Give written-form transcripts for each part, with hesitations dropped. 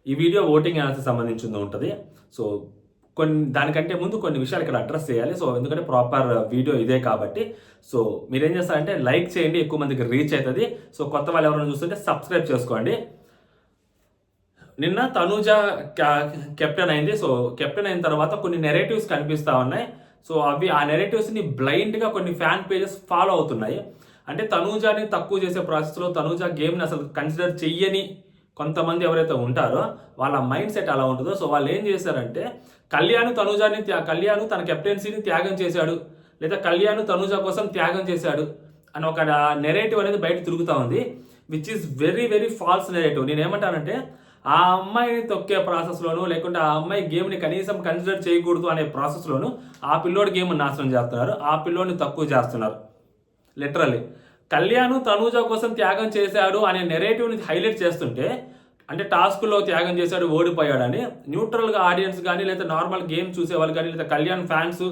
ఈ video voting analysis సంబంధించింది ఉంటుంది. సో దానికంటే ముందు కొన్ని విషయాలు ఇక్కడ అడ్రస్ చేయాలి. సో ఎందుకంటే ప్రాపర్ వీడియో ఇదే కాబట్టి సో మీరేం చేస్తారంటే లైక్ చేయండి, ఎక్కువ మందికి రీచ్ అవుతుంది. సో కొత్త వాళ్ళు ఎవరైనా చూస్తుంటే సబ్స్క్రైబ్ చేసుకోండి. నిన్న తనూజ కెప్టెన్ అయింది. సో కెప్టెన్ అయిన తర్వాత కొన్ని నెరేటివ్స్ కనిపిస్తూ ఉన్నాయి. సో ఆ నెరేటివ్స్ని బ్లైండ్గా కొన్ని ఫ్యాన్ పేజెస్ ఫాలో అవుతున్నాయి. అంటే తనూజాని తక్కువ చేసే ప్రాసెస్లో తనూజ గేమ్ని అసలు కన్సిడర్ చెయ్యని కొంతమంది ఎవరైతే ఉంటారో వాళ్ళ మైండ్ సెట్ అలా ఉంటుందో సో వాళ్ళు ఏం చేశారంటే కళ్యాణ్ తన కెప్టెన్సీని త్యాగం చేశాడు, లేదా కళ్యాణ్ తనూజ కోసం త్యాగం చేశాడు అని ఒక నెరేటివ్ అనేది బయట తిరుగుతూ ఉంది, which is very very false narrative. నేనేమంటానంటే ఆ అమ్మాయిని తొక్కే ప్రాసెస్లోను లేకుంటే ఆ అమ్మాయి గేమ్ని కనీసం కన్సిడర్ చేయకూడదు అనే ప్రాసెస్లోను ఆ పిల్లోడి గేమ్ నాశనం చేస్తున్నారు, ఆ పిల్లోడిని తక్కువ చేస్తున్నారు. లిటరల్లీ కళ్యాణ్ తనూజ కోసం త్యాగం చేశాడు అనే నెరేటివ్ని హైలైట్ చేస్తుంటే అంటే టాస్క్లో త్యాగం చేశాడు ఓడిపోయాడని న్యూట్రల్గా ఆడియన్స్ కానీ లేదా నార్మల్ గేమ్ చూసేవాళ్ళు కానీ లేదా కళ్యాణ్ ఫ్యాన్స్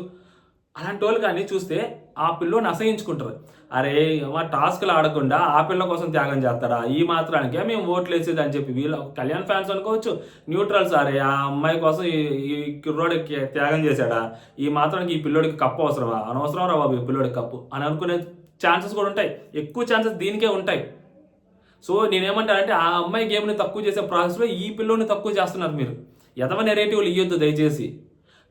అలాంటి వాళ్ళు కానీ చూస్తే ఆ పిల్లోని అసహించుకుంటారు. అరే మా టాస్క్లు ఆడకుండా ఆ పిల్ల కోసం త్యాగం చేస్తారా, ఈ మాత్రానికే మేము ఓట్లు వేసేది అని చెప్పి వీళ్ళు కళ్యాణ్ ఫ్యాన్స్ అనుకోవచ్చు, న్యూట్రల్స్ అరే ఆ అమ్మాయి కోసం ఈ కుర్రోడికి త్యాగం చేశాడా, ఈ మాత్రానికి ఈ పిల్లోడికి కప్పు అవసరమా, అనవసరం రా బాబు ఈ పిల్లోడికి కప్పు అని అనుకునే ఛాన్సెస్ కూడా ఉంటాయి. ఎక్కువ ఛాన్సెస్ దీనికే ఉంటాయి. సో నేనేమంటానంటే ఆ అమ్మాయి గేమ్ని తక్కువ చేసే ప్రాసెస్లో ఈ పిల్లోని తక్కువ చేస్తున్నారు మీరు. ఎదవ నెరేటివ్లు ఇవ్వద్దు దయచేసి.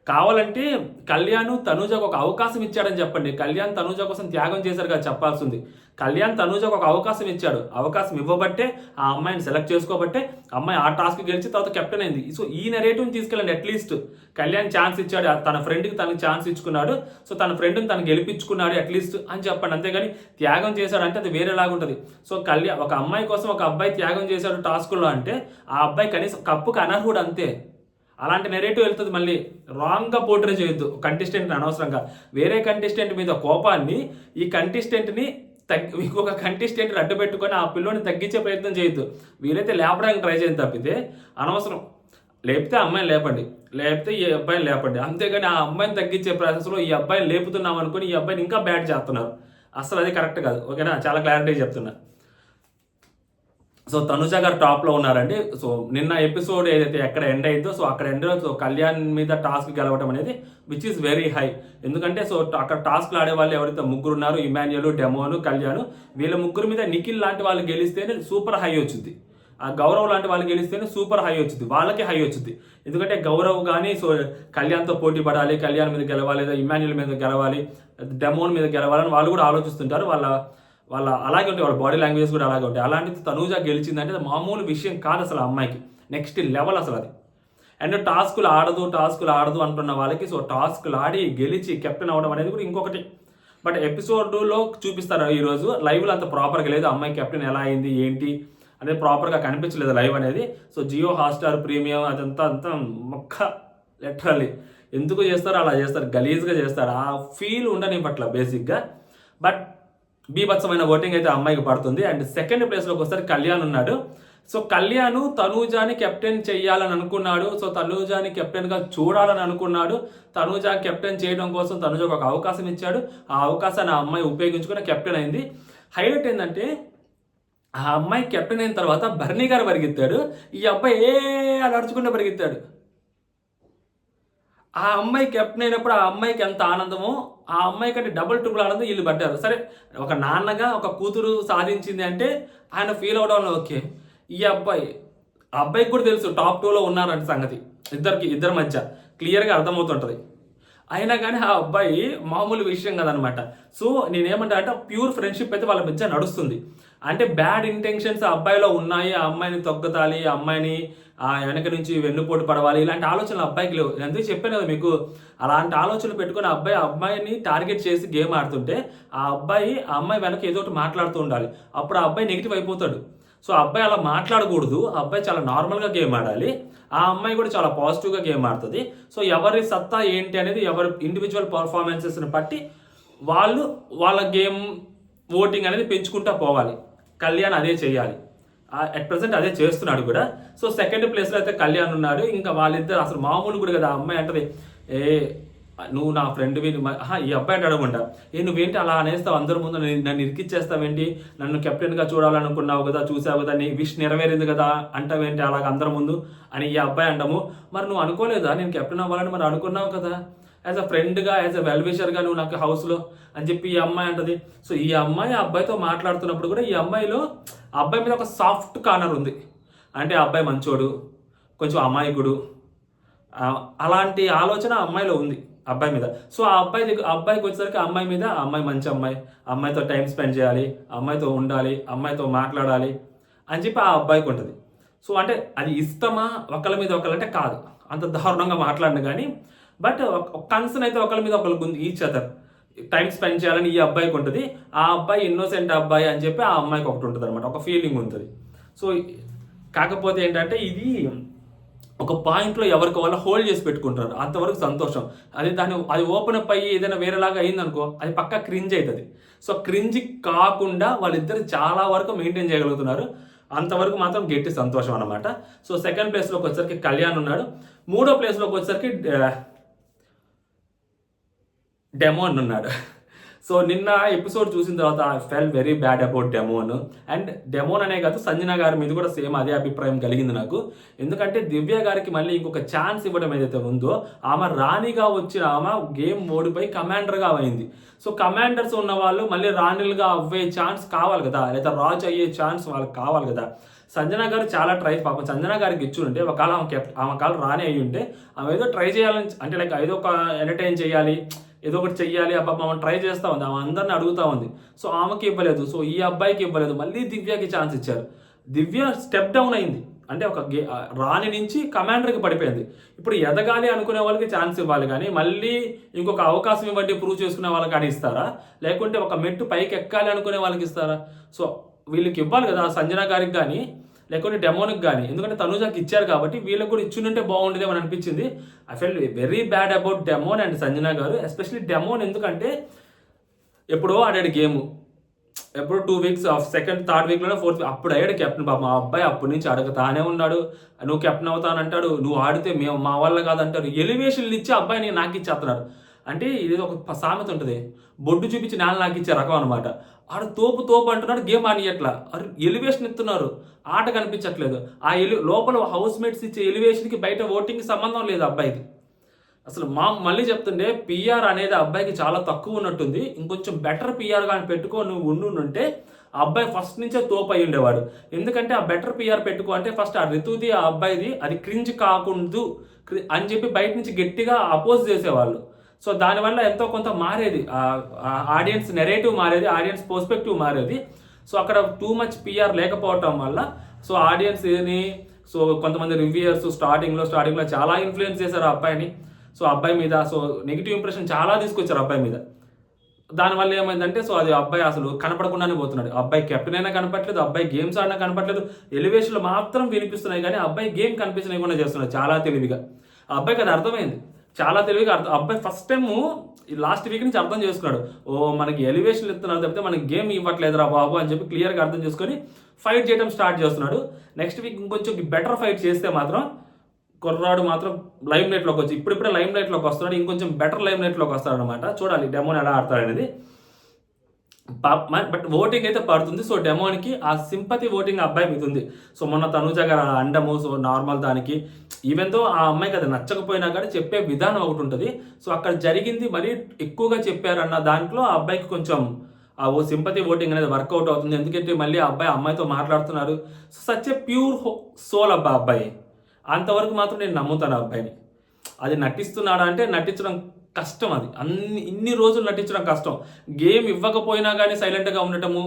కావాలంటే కళ్యాణ్ తనూజకు ఒక అవకాశం ఇచ్చాడని చెప్పండి. కళ్యాణ్ తనూజ కోసం త్యాగం చేశారు కదా చెప్పాల్సింది. కళ్యాణ్ తనూజకు ఒక అవకాశం ఇచ్చాడు, అవకాశం ఇవ్వబట్టే ఆ అమ్మాయిని సెలెక్ట్ చేసుకోబట్టే అమ్మాయి ఆ టాస్క్ గెలిచి తర్వాత కెప్టెన్ అయింది. సో ఈ నెరేటివ్ని తీసుకెళ్ళండి. అట్లీస్ట్ కళ్యాణ్ ఛాన్స్ ఇచ్చాడు, తన ఫ్రెండ్కి తనకి ఛాన్స్ ఇచ్చుకున్నాడు, సో తన ఫ్రెండ్ని తను గెలిపించుకున్నాడు అట్లీస్ట్ అని చెప్పండి. అంతేగాని త్యాగం చేశాడు అంటే అది వేరేలాగుంటుంది. సో ఒక అమ్మాయి కోసం ఒక అబ్బాయి త్యాగం చేశాడు టాస్కుల్లో అంటే ఆ అబ్బాయి కనీసం కప్పుకి అనర్హుడు అంతే. అలాంటి నెరేటివ్ వెళ్తుంది. మళ్ళీ రాంగ్గా పోర్ట్రే చేయొద్దు కంటెస్టెంట్ని అనవసరంగా. వేరే కంటెస్టెంట్ మీద కోపాన్ని ఈ కంటెస్టెంట్ని ఇంకొక కంటెస్టెంట్ అడ్డు పెట్టుకొని ఆ పిల్లోని తగ్గించే ప్రయత్నం చేయొద్దు. వీలైతే లేపడానికి ట్రై చేయని తప్పితే అనవసరం. లేపితే అమ్మాయిని లేపండి, లేపితే ఈ అబ్బాయిని లేపండి, అంతేగాని ఆ అమ్మాయిని తగ్గించే ప్రాసెస్లో ఈ అబ్బాయిని లేపుతున్నాం అనుకుని ఈ అబ్బాయిని ఇంకా బ్యాడ్ చేస్తున్నారు. అసలు అది కరెక్ట్ కాదు. ఓకేనా, చాలా క్లారిటీ చెప్తున్నా. సో తనుజ గారు టాప్లో ఉన్నారండి. సో నిన్న ఎపిసోడ్ ఏదైతే ఎక్కడ ఎండ్ అయిందో సో అక్కడ ఎండ్ సో కళ్యాణ్ మీద టాస్క్ గెలవడం అనేది విచ్ ఈస్ వెరీ హై. ఎందుకంటే సో అక్కడ టాస్క్లు ఆడే వాళ్ళు ఎవరైతే ముగ్గురు ఉన్నారు, ఇమాన్యుయల్, డెమోను, కళ్యాణ్, వీళ్ళ ముగ్గురు మీద నిఖిల్ లాంటి వాళ్ళు గెలిస్తేనే సూపర్ హై వచ్చింది. ఆ గౌరవ్ లాంటి వాళ్ళు గెలిస్తేనే సూపర్ హై వచ్చింది, వాళ్ళకి హై వచ్చింది. ఎందుకంటే గౌరవ్ కానీ సో కళ్యాణ్తో పోటీ పడాలి, కళ్యాణ్ మీద గెలవాలి, లేదా ఇమాన్యుయల్ మీద గెలవాలి, డెమోన్ మీద గెలవాలని వాళ్ళు కూడా ఆలోచిస్తుంటారు. వాళ్ళ అలాగే ఉంటాయి, వాళ్ళ బాడీ లాంగ్వేజ్ కూడా అలాగే ఉంటాయి. అలాంటిది తనూజ గెలిచిందంటే అది మామూలు విషయం కాదు అసలు. ఆ అమ్మాయికి నెక్స్ట్ లెవెల్ అసలు అది. అండ్ టాస్కులు ఆడదు అంటున్న వాళ్ళకి సో టాస్కులు ఆడి గెలిచి కెప్టెన్ అవ్వడం అనేది కూడా ఇంకొకటి. బట్ ఎపిసోడ్లో చూపిస్తారు, ఈరోజు లైవ్లో అంత ప్రాపర్గా లేదు. అమ్మాయి కెప్టెన్ ఎలా అయింది ఏంటి అనేది ప్రాపర్గా కనిపించలేదు లైవ్ అనేది. సో జియో హాట్స్టార్ ప్రీమియం అంతా మొక్క లిటరల్లీ ఎందుకు చేస్తారో అలా చేస్తారు, గలీజ్గా చేస్తారు. ఆ ఫీల్ ఉండని పట్ల బేసిక్గా. బట్ బీభత్సమైన ఓటింగ్ అయితే అమ్మాయికి పడుతుంది. అండ్ సెకండ్ ప్లేస్లోకి వస్తారు కళ్యాణ్ ఉన్నాడు. సో కళ్యాణ్ తనూజాని కెప్టెన్ చేయాలని అనుకున్నాడు. సో తనూజాని కెప్టెన్గా చూడాలని అనుకున్నాడు. తనూజా కెప్టెన్ చేయడం కోసం తనూజకు ఒక అవకాశం ఇచ్చాడు. ఆ అవకాశాన్ని ఆ అమ్మాయి ఉపయోగించుకుని కెప్టెన్ అయింది. హైలైట్ ఏంటంటే ఆ అమ్మాయి కెప్టెన్ అయిన తర్వాత బర్నీ గారు పరిగెత్తాడు, ఈ అబ్బాయి అలా అడుచుకుంటూ పరిగెత్తాడు. ఆ అమ్మాయి కెప్టెన్ అయినప్పుడు ఆ అమ్మాయికి ఎంత ఆనందమో ఆ అమ్మాయి కంటే డబుల్ ట్రిపుల్ ఆనందం వీళ్ళు పడ్డారు. సరే ఒక నాన్నగా ఒక కూతురు సాధించింది అంటే ఆయన ఫీల్ అవడంలో ఓకే. ఈ అబ్బాయికి కూడా తెలుసు టాప్ 2లో ఉన్నారంటే సంగతి ఇద్దరి మధ్య క్లియర్గా అర్థమవుతుంటుంది. అయినా కానీ ఆ అబ్బాయి మామూలు విషయం కదనమాట. సో నేనేమంటా అంటే ప్యూర్ ఫ్రెండ్షిప్ అయితే వాళ్ళ మధ్య నడుస్తుంది. అంటే బ్యాడ్ ఇంటెన్షన్స్ ఆ అబ్బాయిలో ఉన్నాయి, ఆ అమ్మాయిని తొక్కతాలి, ఆ అమ్మాయిని వెనక నుంచి వెన్నుపోటు పడవాలి, ఇలాంటి ఆలోచనలు అబ్బాయికి లేవు. అందుకే చెప్పాను కదా మీకు, అలాంటి ఆలోచనలు పెట్టుకుని అమ్మాయిని టార్గెట్ చేసి గేమ్ ఆడుతుంటే ఆ అమ్మాయి వెనక ఏదో ఒకటి మాట్లాడుతూ ఉండాలి. అప్పుడు ఆ అబ్బాయి నెగిటివ్ అయిపోతాడు. సో ఆ అబ్బాయి అలా మాట్లాడకూడదు, ఆ అబ్బాయి చాలా నార్మల్గా గేమ్ ఆడాలి, ఆ అమ్మాయి కూడా చాలా పాజిటివ్గా గేమ్ ఆడుతుంది. సో ఎవరి సత్తా ఏంటి అనేది ఎవరి ఇండివిజువల్ పర్ఫార్మెన్సెస్ని బట్టి వాళ్ళ గేమ్ ఓటింగ్ అనేది పెంచుకుంటూ పోవాలి. కళ్యాణ్ అదే చేయాలి, అట్ ప్రజెంట్ అదే చేస్తున్నాడు కూడా. సో సెకండ్ ప్లేస్లో అయితే కళ్యాణ్ ఉన్నాడు. ఇంకా వాళ్ళిద్దరు అసలు మామూలు కూడా కదా. ఆ అమ్మాయి అంటది నువ్వు నా ఫ్రెండ్వి, ఈ అబ్బాయి అంటే అడగకుండా, నువ్వేంటి అలా అనేస్తావు అందరి ముందు, నన్ను ఇరికిచ్చేస్తావేంటి, నన్ను కెప్టెన్గా చూడాలనుకున్నావు కదా, చూసావు కదా, నీ విష్ నెరవేరింది కదా అంటావేంటి అలాగ అందరి ముందు అని ఈ అబ్బాయి అంటాము. మరి నువ్వు అనుకోలేదా నేను కెప్టెన్ అవ్వాలని, మరి అనుకున్నావు కదా, యాజ్ అ ఫ్రెండ్గా, యాజ్ అ వెల్ విషర్గా నువ్వు నాకు హౌస్లో అని చెప్పి ఈ అమ్మాయి అంటది. సో ఈ అమ్మాయి ఆ అబ్బాయితో మాట్లాడుతున్నప్పుడు కూడా ఈ అమ్మాయిలో ఆ అబ్బాయి మీద ఒక సాఫ్ట్ కార్నర్ ఉంది. అంటే ఆ అబ్బాయి మంచోడు, కొంచెం అమాయకుడు, అలాంటి ఆలోచన అమ్మాయిలో ఉంది అబ్బాయి మీద. సో ఆ అబ్బాయికి వచ్చేసరికి అమ్మాయి మీద, ఆ అమ్మాయి మంచి అమ్మాయి, అమ్మాయితో టైం స్పెండ్ చేయాలి, అమ్మాయితో ఉండాలి, అమ్మాయితో మాట్లాడాలి అని చెప్పి ఆ అబ్బాయికి ఉంటుంది. సో అంటే అది ఇష్టమా ఒకళ్ళ మీద ఒకళ్ళంటే కాదు, అంత దారుణంగా మాట్లాడిన కానీ, బట్ కన్సర్న్ అయితే ఒకళ్ళ మీద ఒకళ్ళకి ఉంది, ఈచ్ అదర్ టైం స్పెండ్ చేయాలని ఈ అబ్బాయికి ఉంటుంది. ఆ అబ్బాయి ఇన్నోసెంట్ అబ్బాయి అని చెప్పి ఆ అమ్మాయికి ఒకటి ఉంటుంది అనమాట, ఒక ఫీలింగ్ ఉంటుంది. సో కాకపోతే ఏంటంటే ఇది ఒక పాయింట్లో ఎవరికి వాళ్ళ హోల్డ్ చేసి పెట్టుకుంటారు, అంతవరకు సంతోషం. అది ఓపెన్ అప్ అయ్యి ఏదైనా వేరేలాగా అయిందనుకో అది పక్కా క్రింజ్ అవుతుంది. సో క్రింజ్ కాకుండా వాళ్ళిద్దరు చాలా వరకు మెయింటైన్ చేయగలుగుతున్నారు, అంతవరకు మాత్రం గట్టి సంతోషం అనమాట. సో సెకండ్ ప్లేస్లోకి వచ్చేసరికి కళ్యాణ్ ఉన్నాడు. మూడో ప్లేస్లోకి వచ్చేసరికి డెమోన్ ఉన్నాడు. సో నిన్న ఎపిసోడ్ చూసిన తర్వాత I fell very bad about Demon. And Demon అనే కాదు, సంజన గారి మీద కూడా సేమ్ అదే అభిప్రాయం కలిగింది నాకు. ఎందుకంటే దివ్య గారికి మళ్ళీ ఇంకొక ఛాన్స్ ఇవ్వడం ఏదైతే ఉందో, ఆమె రాణిగా వచ్చిన ఆమె గేమ్ ఓడిపోయి కమాండర్గా అయింది. సో కమాండర్స్ ఉన్న వాళ్ళు మళ్ళీ రాణిలుగా అవ్వే ఛాన్స్ కావాలి కదా, లేదా రాజు అయ్యే ఛాన్స్ వాళ్ళకి కావాలి కదా. సంజన గారు చాలా ట్రై, పాపం సంజన గారికి ఇచ్చుంటే ఒకవేళ ఆమె కాలం రాణి అయ్యి ఉంటే ఆమె ఏదో ట్రై చేయాలని, అంటే లైక్ ఏదో ఒక ఎంటర్టైన్ చేయాలి, ఏదో ఒకటి చెయ్యాలి, ఆమె ట్రై చేస్తూ ఉంది, ఆమె అందరిని అడుగుతూ ఉంది. సో ఆమెకి ఇవ్వలేదు, సో ఈ అబ్బాయికి ఇవ్వలేదు, మళ్ళీ దివ్యకి ఛాన్స్ ఇచ్చారు. దివ్య స్టెప్ డౌన్ అయింది, అంటే ఒక రాణి నుంచి కమాండర్కి పడిపోయింది. ఇప్పుడు ఎదగాలి అనుకునే వాళ్ళకి ఛాన్స్ ఇవ్వాలి, కానీ మళ్ళీ ఇంకొక అవకాశం ఇవ్వండి ప్రూవ్ చేసుకునే వాళ్ళకి కానీ ఇస్తారా, లేకుంటే ఒక మెట్టు పైకి ఎక్కాలి అనుకునే వాళ్ళకి ఇస్తారా? సో వీళ్ళకి ఇవ్వాలి కదా, సంజన గారికి కానీ లేకుంటే డెమోనికి కానీ, ఎందుకంటే తనుజాకి ఇచ్చారు కాబట్టి వీళ్ళకి కూడా ఇచ్చుంటే బాగుండేది అని అనిపించింది. I fell very bad about Demon and Sanjana garu, especially Demon. ఎందుకంటే ఎప్పుడో ఆడాడు గేమ్, ఎప్పుడు 2 వీక్స్ సెకండ్ థర్డ్ వీక్లోనే ఫోర్త్ అప్పుడు అయ్యాడు కెప్టెన్. మా అబ్బాయి అప్పటి నుంచి అడగతానే ఉన్నాడు, నువ్వు కెప్టెన్ అవుతానంటాడు, నువ్వు ఆడితే మేము మా వల్ల కాదంటారు, ఎలివేషన్లు ఇచ్చి అబ్బాయిని నాకు ఇచ్చేస్తున్నాడు. అంటే ఇది ఒక సామెత ఉంటుంది, బొడ్డు చూపించి నేల నాకు ఇచ్చే రకం అనమాట. ఆడు తోపు అంటున్నాడు, గేమ్ ఆడియట్లా, ఎలివేషన్ ఇస్తున్నారు, ఆట కనిపించట్లేదు. లోపల హౌస్ మేట్స్ ఇచ్చే ఎలివేషన్కి బయట ఓటింగ్కి సంబంధం లేదు అబ్బాయికి. అసలు మళ్ళీ చెప్తుండే పిఆర్ అనేది అబ్బాయికి చాలా తక్కువ ఉన్నట్టుంది, ఇంకొంచెం బెటర్ పిఆర్ కానీ పెట్టుకో నువ్వు ఉండుంటే ఆ అబ్బాయి ఫస్ట్ నుంచే తోపు అయి ఉండేవాడు. ఎందుకంటే ఆ బెటర్ పిఆర్ పెట్టుకో అంటే ఫస్ట్ ఆ రితుది ఆ అబ్బాయిది అది క్రింజ్ కాకూడదు అని చెప్పి బయట నుంచి గట్టిగా అపోజ్ చేసేవాళ్ళు. సో దానివల్ల ఎంతో కొంత మారేది, ఆడియన్స్ నెరేటివ్ మారేది, ఆడియన్స్ పర్స్పెక్టివ్ మారేది. సో అక్కడ టూ మచ్ పిఆర్ లేకపోవటం వల్ల సో ఆడియన్స్ని, సో కొంతమంది రివ్యూయర్స్ స్టార్టింగ్లో చాలా ఇన్ఫ్లుయెన్స్ చేశారు ఆ అబ్బాయిని. సో అబ్బాయి మీద సో నెగిటివ్ ఇంప్రెషన్ చాలా తీసుకొచ్చారు అబ్బాయి మీద. దానివల్ల ఏమైందంటే సో అది అబ్బాయి అసలు కనపడకుండానే పోతున్నాడు. అబ్బాయి కెప్టెన్ అయినా కనపట్లేదు, అబ్బాయి గేమ్స్ ఆడినా కనపట్లేదు, ఎలివేషన్లు మాత్రం వినిపిస్తున్నాయి కానీ అబ్బాయి గేమ్ కనిపించకుండా చేస్తున్నాడు చాలా తెలివిగా. ఆ అబ్బాయికి అది అర్థమైంది, చాలా తెలివిగా అబ్బాయి ఫస్ట్ టైము లాస్ట్ వీక్ నుంచి అర్థం చేసుకున్నాడు, మనకి ఎలివేషన్లు ఇస్తున్నారు తప్పితే మనకి గేమ్ ఇవ్వట్లేదురా బాబు అని చెప్పి క్లియర్గా అర్థం చేసుకొని ఫైట్ చేయడం స్టార్ట్ చేస్తున్నాడు. నెక్స్ట్ వీక్ ఇంకొంచెం బెటర్ ఫైట్ చేస్తే మాత్రం కుర్రాడు మాత్రం లైమ్ లైట్లోకి వచ్చి ఇప్పుడిప్పుడే లైమ్ లైట్లోకి వస్తున్నాడు, ఇంకొంచెం బెటర్ లైమ్ లైట్లోకి వస్తాడు అనమాట. చూడాలి డెమోన్ ఎలా ఆడతాడు అనేది. బట్ ఓటింగ్ అయితే పడుతుంది. సో డెమోన్కి ఆ సింపతి ఓటింగ్ అబ్బాయి మీద ఉంది. సో మొన్న తనుజ గారు అండము, సో నార్మల్ దానికి ఈవెన్తో ఆ అమ్మాయికి అది నచ్చకపోయినా కానీ చెప్పే విధానం ఒకటి ఉంటుంది. సో అక్కడ జరిగింది మరీ ఎక్కువగా చెప్పారన్న దాంట్లో ఆ అబ్బాయికి కొంచెం ఓ సింపతి ఓటింగ్ అనేది వర్కౌట్ అవుతుంది. ఎందుకంటే మళ్ళీ ఆ అబ్బాయి అమ్మాయితో మాట్లాడుతున్నారు. So such a pure soul అబ్బాయి. అంతవరకు మాత్రం నేను నమ్ముతాను అబ్బాయిని. అది నటిస్తున్నాడా అంటే నటించడం కష్టం, అది ఇన్ని రోజులు నటించడం కష్టం. గేమ్ ఇవ్వకపోయినా కానీ సైలెంట్గా ఉండటము,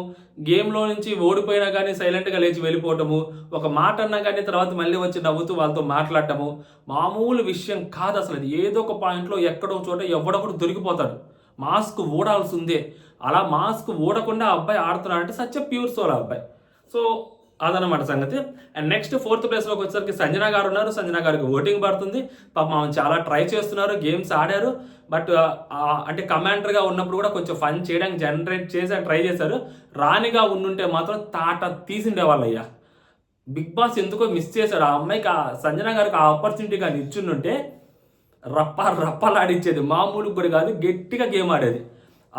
గేమ్లో నుంచి ఓడిపోయినా కానీ సైలెంట్గా లేచి వెళ్ళిపోవటము, ఒక మాట అన్నా కానీ తర్వాత మళ్ళీ వచ్చి నవ్వుతూ వాళ్ళతో మాట్లాడటము మామూలు విషయం కాదు అసలు. అది ఏదో ఒక పాయింట్లో ఎక్కడో చోట ఎవడొకడు దొరికిపోతాడు, మాస్క్ ఊడాల్సిందే. అలా మాస్క్ ఊడకుండా అబ్బాయి ఆడుతున్నాడంటే సచ్ ప్యూర్ సోల్ అబ్బాయి. సో అదనమాట సంగతి. అండ్ నెక్స్ట్ 4th ప్లేస్లోకి వచ్చేసరికి సంజన గారు ఉన్నారు. సంజన గారికి ఓటింగ్ పడుతుంది. పాపం ఆమె చాలా ట్రై చేస్తున్నారు, గేమ్స్ ఆడారు. బట్ అంటే కమాండర్గా ఉన్నప్పుడు కూడా కొంచెం ఫన్ చేయడానికి జనరేట్ చేసి ట్రై చేశారు. రాణిగా ఉండుంటే మాత్రం తాట తీసిండేవాళ్ళు అయ్యా. బిగ్ బాస్ ఎందుకో మిస్ చేశాడు. ఆ అమ్మాయికి సంజన గారికి ఆ ఆపర్చునిటీ కానీ ఇచ్చిండుంటే రప్పలాడించేది, మామూలు కూడా కాదు, గట్టిగా గేమ్ ఆడేది.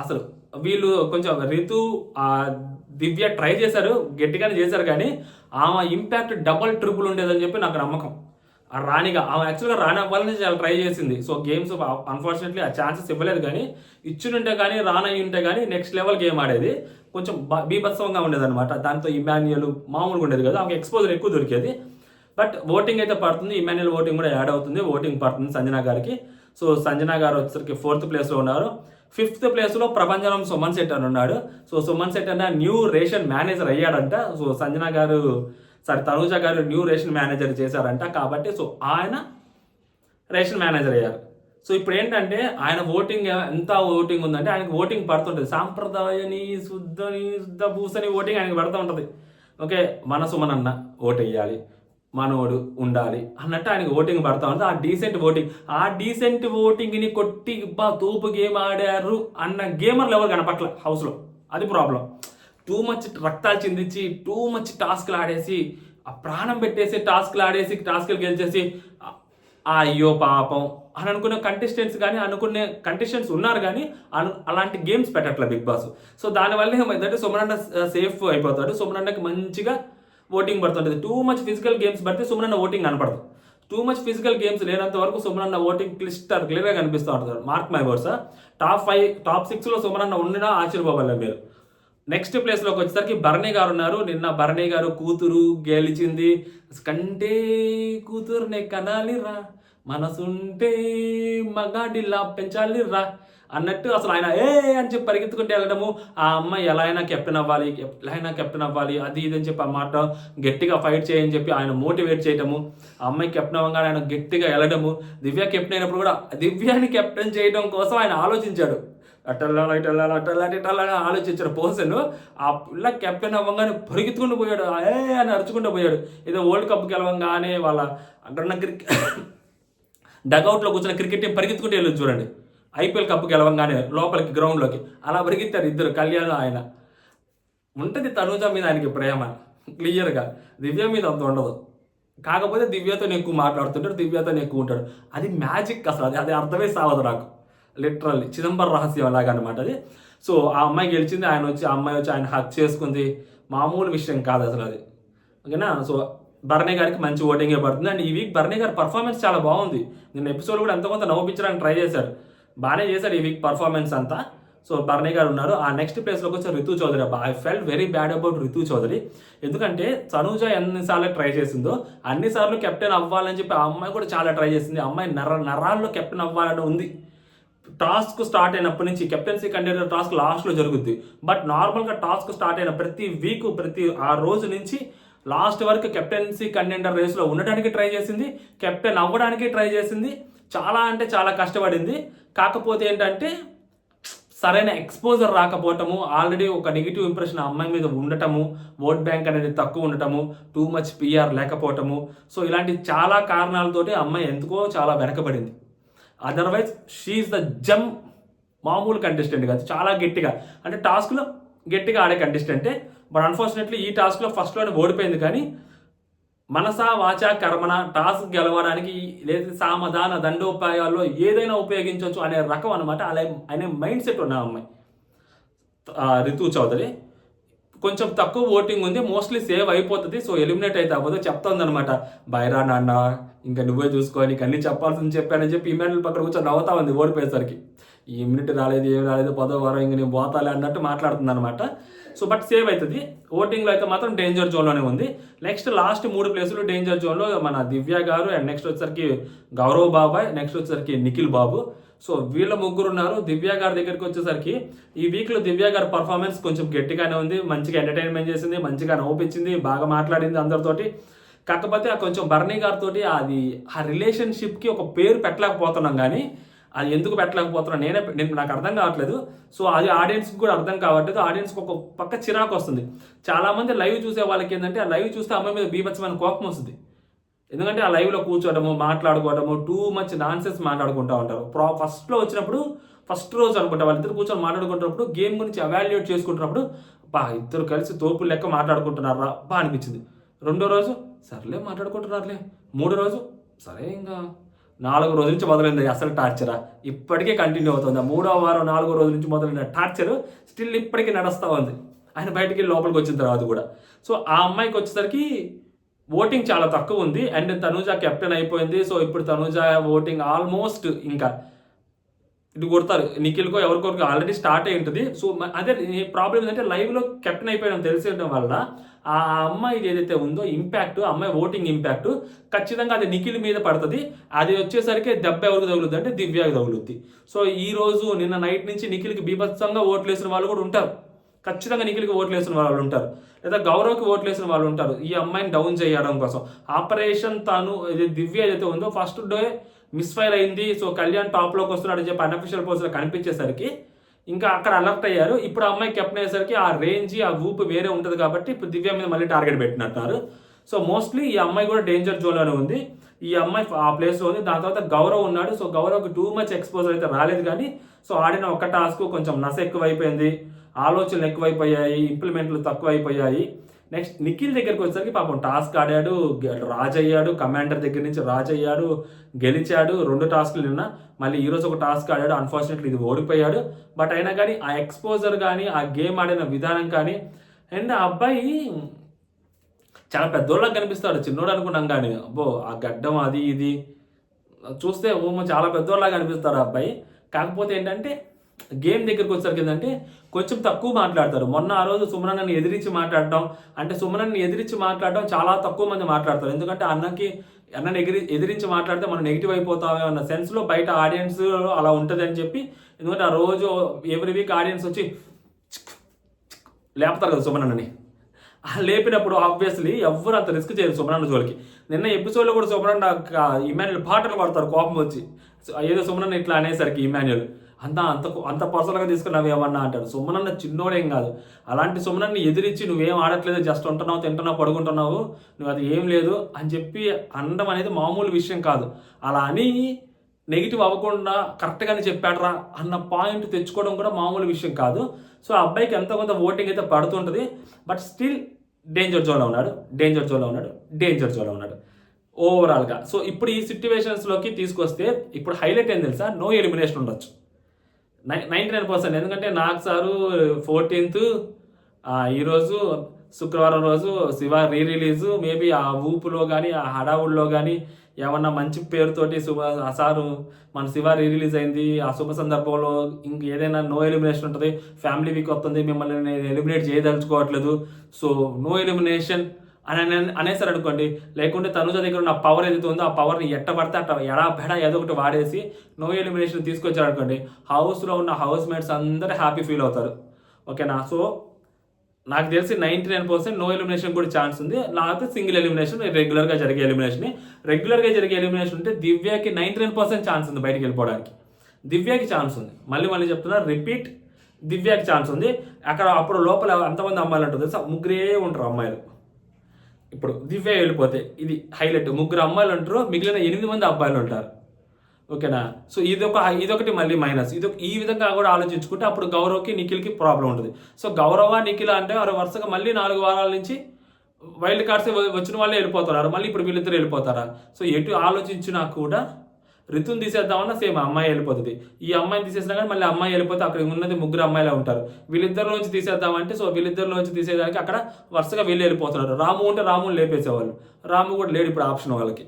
అసలు వీళ్ళు కొంచెం రితు దివ్య ట్రై చేశారు, గట్టిగానే చేశారు, కానీ ఆమె ఇంపాక్ట్ డబల్ ట్రిపుల్ ఉండేదని చెప్పి నాకు నమ్మకం. ఆ రాణిగా ఆమె యాక్చువల్గా రాణి అవ్వాలని చాలా ట్రై చేసింది. సో గేమ్స్ అన్ఫార్చునేట్లీ ఆ ఛాన్సెస్ ఇవ్వలేదు, కానీ ఇచ్చునుంటే కానీ రానయ్యి ఉంటే కానీ నెక్స్ట్ లెవెల్ గేమ్ ఆడేది. కొంచెం బీభత్సవంగా ఉండేది అనమాట. దాంతో ఇమాన్యుయల్ మామూలుగా ఉండేది కదా, ఆమెకు ఎక్స్పోజర్ ఎక్కువ దొరికేది. బట్ ఓటింగ్ అయితే పడుతుంది, ఇమాన్యుయల్ ఓటింగ్ కూడా యాడ్ అవుతుంది, ఓటింగ్ పడుతుంది సంజన గారికి. సో సంజన గారు వచ్చేసరికి 4th ప్లేస్లో ఉన్నారు. 5th ప్లేస్లో ప్రభంజనం సుమన్ శెట్టి అని ఉన్నాడు. సో సుమన్ శెట్టి అన్న న్యూ రేషన్ మేనేజర్ అయ్యాడంట. సో సంజన గారు తనూజ గారు న్యూ రేషన్ మేనేజర్ చేశారంట, కాబట్టి సో ఆయన రేషన్ మేనేజర్ అయ్యారు. సో ఇప్పుడు ఏంటంటే ఆయన ఓటింగ్ ఎంత ఓటింగ్ ఉందంటే ఆయనకు ఓటింగ్ పడుతుంటుంది. సాంప్రదాయని శుద్ధ భూసని ఓటింగ్ ఆయనకు పడుతూ ఉంటుంది. ఓకే, మన సుమన్ అన్న ఓటు వేయాలి, మనోడు ఉండాలి అన్నట్టు ఆయనకు ఓటింగ్ పడతా ఉంటుంది. ఆ డీసెంట్ ఓటింగ్ని కొట్టి తోపు గేమ్ ఆడారు అన్న గేమర్లు ఎవరు కనపట్ల హౌస్లో. అది ప్రాబ్లం. టూ మచ్ రక్తాలు చిందించి టూ మచ్ టాస్క్లు ఆడేసి ఆ ప్రాణం పెట్టేసి టాస్క్లు గెలిచేసి అయ్యో పాపం అని అనుకునే కంటెస్టెంట్స్ ఉన్నారు, కానీ అలాంటి గేమ్స్ పెట్టట్లే బిగ్ బాస్. సో దానివల్ల ఏమైందంటే సుమనన్న సేఫ్ అయిపోతాడు. సుమనన్నకి మంచిగా ఓటింగ్ పడుతుంటుంది. టూ మచ్ ఫిజికల్ గేమ్స్ పడితే సుమనన్న ఓటింగ్ కనపడదు. టూ మచ్ ఫిజికల్ గేమ్స్ లేనంత వరకు సుమనన్న ఓటింగ్ క్లియర్గా కనిపిస్తూ ఉంటుంది. Mark my words, top 5 top 6లో సుమనన్న ఉండినా ఆశ్చర్యపోవాలి మీరు. నెక్స్ట్ ప్లేస్లోకి వచ్చేసరికి భరణి గారు ఉన్నారు. నిన్న భరణి గారు కూతురు గెలిచింది. కంటే కూతురునే కనాలిరా, మనసుంటే మగాడిలా పెంచాలిరా అన్నట్టు అసలు ఆయన అని చెప్పి పరిగెత్తుకుంటూ వెళ్ళడము, ఆ అమ్మాయి ఎలా అయినా కెప్టెన్ అవ్వాలి అది ఇది అని చెప్పి ఆ మాట గట్టిగా ఫైట్ చేయని చెప్పి ఆయన మోటివేట్ చేయడము, ఆ అమ్మాయి కెప్టెన్ అవ్వగానే ఆయన గట్టిగా వెళ్ళడము, దివ్య కెప్టెన్ అయినప్పుడు కూడా దివ్యాని కెప్టెన్ చేయడం కోసం ఆయన ఆలోచించాడు. అట్టల్లా ఆలోచించాడు పర్సన్. ఆ పిల్ల కెప్టెన్ అవ్వగానే పరిగెత్తుకుంటూ పోయాడు, అని అరుచుకుంటూ పోయాడు. ఏదో వరల్డ్ కప్ గెలవంగానే వాళ్ళ అక్కడ డగౌట్లో కూర్చున్న క్రికెట్ టీం పరిగెత్తుకుంటూ వెళ్ళి చూడండి, ఐపీఎల్ కప్ గెలవంగానే లోపలికి గ్రౌండ్లోకి అలా పరిగెత్తారు ఇద్దరు, కళ్యాణ్ ఆయన. ఉంటుంది తనూజ మీద ఆయనకి ప్రేమ క్లియర్గా, దివ్య మీద అంత ఉండదు. కాకపోతే దివ్యతో ఎక్కువ మాట్లాడుతుంటాడు, దివ్యతో ఎక్కువ ఉంటాడు. అది మ్యాజిక్ అసలు, అది అర్థమే సావదు నాకు. లిటరల్లీ చిదంబరం రహస్యం అలాగా అనమాట అది. సో ఆ అమ్మాయి గెలిచింది, ఆ అమ్మాయి వచ్చి ఆయన హక్ చేసుకుంది. మామూలు విషయం కాదు అసలు అది, ఓకేనా. సో భరణి గారికి మంచి ఓటింగే పడుతుంది. అండ్ ఈ వీక్ భరణి గారి పర్ఫార్మెన్స్ చాలా బాగుంది. నిన్న ఎపిసోడ్ కూడా ఎంతో కొంత నవ్వించడానికి ట్రై చేశారు, బాగానే చేశారు ఈ వీక్ పర్ఫార్మెన్స్ అంతా. సో భరణి గారు ఉన్నారు. ఆ నెక్స్ట్ ప్లేస్లోకి వచ్చి Ritu Chaudhary. I felt very bad about Ritu Chaudhary. ఎందుకంటే తనూజ ఎన్నిసార్లు ట్రై చేసిందో అన్నిసార్లు కెప్టెన్ అవ్వాలని చెప్పి ఆ అమ్మాయి కూడా చాలా ట్రై చేసింది. ఆ అమ్మాయి నరాల్లో కెప్టెన్ అవ్వాలని ఉంది. టాస్క్ స్టార్ట్ అయినప్పటి నుంచి కెప్టెన్సీ కంటెండర్ టాస్క్ లాస్ట్లో జరుగుద్ది. బట్ నార్మల్గా టాస్క్ స్టార్ట్ అయిన ప్రతి ఆ రోజు నుంచి లాస్ట్ వరకు కెప్టెన్సీ కంటెండర్ రేస్లో ఉండడానికి ట్రై చేసింది, కెప్టెన్ అవ్వడానికి ట్రై చేసింది. చాలా అంటే చాలా కష్టపడింది. కాకపోతే ఏంటంటే సరైన ఎక్స్పోజర్ రాకపోవటము, ఆల్రెడీ ఒక నెగిటివ్ ఇంప్రెషన్ ఆ అమ్మాయి మీద ఉండటము, ఓట్ బ్యాంక్ అనేది తక్కువ ఉండటము, టూ మచ్ పిఆర్ లేకపోవటము. సో ఇలాంటి చాలా కారణాలతోటి అమ్మాయి ఎందుకో చాలా వెనకబడింది. అదర్వైజ్ షీఈస్ ద జమ్. మామూలు కంటెస్టెంట్ కాదు, చాలా గట్టిగా అంటే టాస్క్లో గట్టిగా ఆడే కంటెస్టెంటే. బట్ అన్ఫార్చునేట్లీ ఈ టాస్క్లో ఫస్ట్లోనే ఓడిపోయింది. కానీ మనసా వాచా కర్మన టాస్క్ గెలవడానికి లేదా సామధాన దండోపాయాల్లో ఏదైనా ఉపయోగించవచ్చు అనే రకం అనమాట. అలా అనే మైండ్ సెట్ ఉన్న అమ్మాయి రితు చౌదరి. కొంచెం తక్కువ ఓటింగ్ ఉంది, మోస్ట్లీ సేవ్ అయిపోతుంది. సో ఎలిమినేట్ అయితే అవ్వదు చెప్తుంది అనమాట. బైరా నాన్న ఇంకా నువ్వే చూసుకో, నీకు అన్నీ చెప్పాల్సింది చెప్పానని చెప్పి ఇమ్మాన్యుల్ పక్కన కూర్చొని నవ్వుతా ఉంది ఓడిపోయేసరికి. ఈ ఇమ్యూనిటీ రాలేదు, ఏం రాలేదు, 10వ వారం ఇంక నేను పోతాలే అన్నట్టు మాట్లాడుతుంది అనమాట. సో బట్ సేవ్ అవుతుంది. ఓటింగ్లో అయితే మాత్రం డేంజర్ జోన్లోనే ఉంది. నెక్స్ట్ లాస్ట్ 3 ప్లేసులు డేంజర్ జోన్లో మన దివ్య గారు, అండ్ నెక్స్ట్ వచ్చేసరికి గౌరవ్ బాబాయ్, నెక్స్ట్ వచ్చేసరికి నిఖిల్ బాబు. సో వీళ్ళ ముగ్గురు ఉన్నారు. దివ్య గారి దగ్గరికి వచ్చేసరికి ఈ వీక్లో దివ్య గారి పర్ఫార్మెన్స్ కొంచెం గట్టిగానే ఉంది, మంచిగా ఎంటర్టైన్మెంట్ చేసింది, మంచిగా నవ్వుపించింది, బాగా మాట్లాడింది అందరితోటి. కాకపోతే కొంచెం భరణి గారితో అది ఆ రిలేషన్షిప్కి ఒక పేరు పెట్టలేకపోతున్నాం, కానీ అది ఎందుకు పెట్టలేకపోతున్నాను నేను నాకు అర్థం కావట్లేదు. సో అది ఆడియన్స్కి కూడా అర్థం కావట్లేదు. ఆడియన్స్కి ఒక పక్క చిరాకు వస్తుంది. చాలామంది లైవ్ చూసే వాళ్ళకి ఏంటంటే ఆ లైవ్ చూస్తే అమ్మాయి మీద బీభత్సమైన కోపం వస్తుంది. ఎందుకంటే ఆ లైవ్లో కూర్చోవడము, మాట్లాడుకోవడము, టూ మచ్ నాన్సెన్స్ మాట్లాడుకుంటూ ఉంటారు. ఫస్ట్లో వచ్చినప్పుడు ఫస్ట్ రోజు అనుకుంటా వాళ్ళిద్దరు కూర్చొని మాట్లాడుకుంటున్నప్పుడు గేమ్ గురించి అవాల్యుయేట్ చేసుకుంటున్నప్పుడు ఇద్దరు కలిసి తోపులు లెక్క మాట్లాడుకుంటున్నారా అనిపించింది. 2వ రోజు సర్లే మాట్లాడుకుంటున్నారులే, 3వ రోజు సరే ఇంకా 4 రోజుల నుంచి మొదలైంది అసలు టార్చరా, ఇప్పటికే కంటిన్యూ అవుతుంది. 3వ వారం 4వ రోజు నుంచి మొదలైన టార్చర్ స్టిల్ ఇప్పటికీ నడుస్తూ ఉంది ఆయన బయటికి వెళ్ళి లోపలికి వచ్చిన తర్వాత కూడా. సో ఆ అమ్మాయికి వచ్చేసరికి ఓటింగ్ చాలా తక్కువ ఉంది. అండ్ తనూజ కెప్టెన్ అయిపోయింది. సో ఇప్పుడు తనూజ ఓటింగ్ ఆల్మోస్ట్ ఇంకా ఇటు కొడతారు, నిఖిల్కో ఎవరికొరకు ఆల్రెడీ స్టార్ట్ అయి ఉంటుంది. సో అదే ప్రాబ్లం ఏంటంటే లైవ్లో కెప్టెన్ అయిపోయడం తెలిసేయడం వల్ల ఆ అమ్మాయి ఏదైతే ఉందో ఇంపాక్ట్, అమ్మాయి ఓటింగ్ ఇంపాక్ట్ ఖచ్చితంగా అది నిఖిల్ మీద పడుతుంది. అది వచ్చేసరికి దెబ్బ ఎవరికి తగులుద్ది అంటే దివ్యాకి తగులుద్ది. సో ఈ రోజు నిన్న నైట్ నుంచి నిఖిల్కి బీభత్సంగా ఓట్లు వేసిన వాళ్ళు కూడా ఉంటారు. ఖచ్చితంగా నిఖిల్కి ఓట్లు వేసిన వాళ్ళు ఉంటారు, లేదా గౌరవ్కి ఓట్లు వేసిన వాళ్ళు ఉంటారు ఈ అమ్మాయిని డౌన్ చేయడం కోసం. ఆపరేషన్ తను దివ్య ఏదైతే ఉందో ఫస్ట్ డే మిస్ఫైర్ అయింది. సో కళ్యాణ్ టాప్లోకి వస్తున్నాడని చెప్పి అన్అఫిషియల్ పోస్ట్లో కనిపించేసరికి ఇంకా అక్కడ అలర్ట్ అయ్యారు. ఇప్పుడు అమ్మాయి కెప్టెన్ అయ్యేసరికి ఆ రేంజ్ ఆ ఊపు వేరే ఉంటుంది కాబట్టి ఇప్పుడు దివ్య మీద మళ్ళీ టార్గెట్ పెట్టినట్టున్నారు. సో మోస్ట్లీ ఈ అమ్మాయి కూడా డేంజర్ జోన్లోనే ఉంది. ఈ అమ్మాయి ఆ ప్లేస్లో ఉంది. దాని తర్వాత గౌరవ్ ఉన్నాడు. సో గౌరవ్కి టూ మచ్ ఎక్స్పోజర్ అయితే రాలేదు, కానీ సో ఆడిన ఒక్క టాస్క్ కొంచెం నస ఎక్కువైపోయింది, ఆలోచనలు ఎక్కువైపోయాయి, ఇంప్లిమెంట్లు తక్కువైపోయాయి. నెక్స్ట్ నిఖిల్ దగ్గరికి వచ్చేసరికి పాపం టాస్క్ ఆడాడు, రాజ్ అయ్యాడు, కమాండర్ దగ్గర నుంచి రాజ్ అయ్యాడు, గెలిచాడు 2 టాస్క్లు నిన్న. మళ్ళీ ఈరోజు ఒక టాస్క్ ఆడాడు, అన్ఫార్చునేట్లీ ఇది ఓడిపోయాడు. బట్ అయినా కానీ ఆ ఎక్స్పోజర్ కానీ ఆ గేమ్ ఆడిన విధానం కానీ, అండ్ ఆ అబ్బాయి చాలా పెద్దోళ్ళకి కనిపిస్తాడు, చిన్నోడు అనుకున్నాం కానీ అబ్బో ఆ గడ్డం అది ఇది చూస్తే చాలా పెద్దోళ్ళగా కనిపిస్తాడు ఆ అబ్బాయి. కాకపోతే ఏంటంటే గేమ్ దగ్గరికి వచ్చేసరికి ఏంటంటే కొంచెం తక్కువ మాట్లాడతారు. మొన్న ఆ రోజు సుమనన్నని ఎదిరించి మాట్లాడడం, అంటే సుమనన్ని ఎదిరించి మాట్లాడడం చాలా తక్కువ మంది మాట్లాడతారు. ఎందుకంటే అన్నని ఎదిరించి మాట్లాడితే మనం నెగిటివ్ అయిపోతామే అన్న సెన్స్లో బయట ఆడియన్స్ అలా ఉంటుంది అని చెప్పి. ఎందుకంటే ఆ రోజు ఎవ్రీ వీక్ ఆడియన్స్ వచ్చి లేపుతారు కదా సుమనన్నని. లేపినప్పుడు ఆబ్వియస్లీ ఎవరు అంత రిస్క్ చేయరు సుమనన్న జోలికి. నిన్న ఎపిసోడ్లో కూడా సుమనన్న ఇమాన్యుల్ పాటలు పడతారు కోపం వచ్చి, ఏదో సుమనన్న ఇట్లా అనేసరికి ఇమాన్యుల్ అంత పర్సనల్గా తీసుకున్నావు ఏమన్నా అంటాడు. సుమనన్న చిన్నోడేం కాదు, అలాంటి సుమనన్ని ఎదిరించి నువ్వేం ఆడట్లేదు, జస్ట్ ఉంటున్నావు, తింటున్నావు, పడుకుంటున్నావు, నువ్వు అది ఏం లేదు అని చెప్పి అనడం అనేది మామూలు విషయం కాదు. అలా అని నెగిటివ్ అవ్వకుండా కరెక్ట్గానే చెప్పాడరా అన్న పాయింట్ తెచ్చుకోవడం కూడా మామూలు విషయం కాదు. సో ఆ అబ్బాయికి ఎంతో కొంత ఓటింగ్ అయితే పడుతుంటుంది, బట్ స్టిల్ డేంజర్ జోన్లో ఉన్నాడు ఓవరాల్గా. సో ఇప్పుడు ఈ సిట్యువేషన్స్లోకి తీసుకొస్తే ఇప్పుడు హైలైట్ ఏం తెలుసా, నో ఎలిమినేషన్ ఉండొచ్చు 99%. ఎందుకంటే నాకు సారు 14th ఈరోజు శుక్రవారం రోజు శివ రిలీజు. మేబీ ఆ ఊపులో కానీ ఆ హడావుల్లో కానీ ఏమన్నా మంచి పేరుతోటి సారు మన శివ రిలీజ్ అయింది, ఆ శుభ సందర్భంలో ఇంక ఏదైనా నో ఎలిమినేషన్ ఉంటుంది, ఫ్యామిలీ వీక్ వస్తుంది, మిమ్మల్ని నేను ఎలిమినేట్ చేయదలుచుకోవట్లేదు, సో నో ఎలిమినేషన్ అని అనేసారు అనుకోండి. లేకుంటే తనుజ దగ్గర ఉన్న పవర్ ఏదైతే ఉందో ఆ పవర్ని ఎట్టబడితే అట్ట ఎడా ఏదో ఒకటి వాడేసి నో ఎలిమినేషన్ తీసుకొచ్చారు అనుకోండి, హౌస్లో ఉన్న హౌస్ మేట్స్ అందరూ హ్యాపీ ఫీల్ అవుతారు. ఓకేనా. సో నాకు తెలిసి 99% నో ఎలిమినేషన్ కూడా ఛాన్స్ ఉంది. లేకపోతే సింగిల్ ఎలిమినేషన్, రెగ్యులర్గా జరిగే ఎలిమినేషన్ ఉంటే దివ్యకి 99% ఛాన్స్ ఉంది బయటికి వెళ్ళిపోవడానికి. దివ్యకి ఛాన్స్ ఉంది, మళ్ళీ చెప్తున్నా, రిపీట్, దివ్యకి ఛాన్స్ ఉంది. అప్పుడు లోపల ఎంతమంది అమ్మాయిలు ఉంటుంది తెలుసా, 3 ఉంటారు అమ్మాయిలు. ఇప్పుడు దివ్య వెళ్ళిపోతే ఇది హైలైట్, 3 అమ్మాయిలు ఉంటారు, మిగిలిన 8 మంది అబ్బాయిలు ఉంటారు. ఓకేనా. సో ఇదొకటి మళ్ళీ మైనస్. ఈ విధంగా కూడా ఆలోచించుకుంటే అప్పుడు గౌరవ్కి నిఖిల్కి ప్రాబ్లం ఉంటుంది. సో గౌరవ నిఖిల్ అంటే వారు వరుసగా మళ్ళీ 4 వారాల నుంచి వైల్డ్ కార్డ్స్ వచ్చిన వాళ్ళే వెళ్ళిపోతున్నారు, మళ్ళీ ఇప్పుడు వీళ్ళిద్దరు వెళ్ళిపోతారా. సో ఎటు ఆలోచించినా కూడా రితుని తీసేద్దామన్నా సేమ్ అమ్మాయి వెళ్ళిపోతుంది. ఈ అమ్మాయిని తీసేసినా కానీ మళ్ళీ అమ్మాయి వెళ్ళిపోతే అక్కడ ఉన్నది 3 అమ్మాయిలే ఉంటారు. వీళ్ళిద్దరిలోంచి తీసేద్దామంటే సో వీళ్ళిద్దరిలోంచి తీసేదానికి అక్కడ వరుసగా వీళ్ళు వెళ్ళిపోతున్నారు. రాము ఉంటే రాముని లేపేసేవాళ్ళు, రాము కూడా లేడు ఇప్పుడు ఆప్షన్ వాళ్ళకి.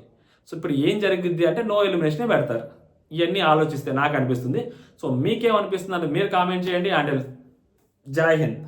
సో ఇప్పుడు ఏం జరిగిద్ది అంటే నో ఎలిమినేషనే పెడతారు. ఇవన్నీ ఆలోచిస్తే నాకు అనిపిస్తుంది. సో మీకేమనిపిస్తుంది అంటే మీరు కామెంట్ చేయండి. అండ్ జై హింద్.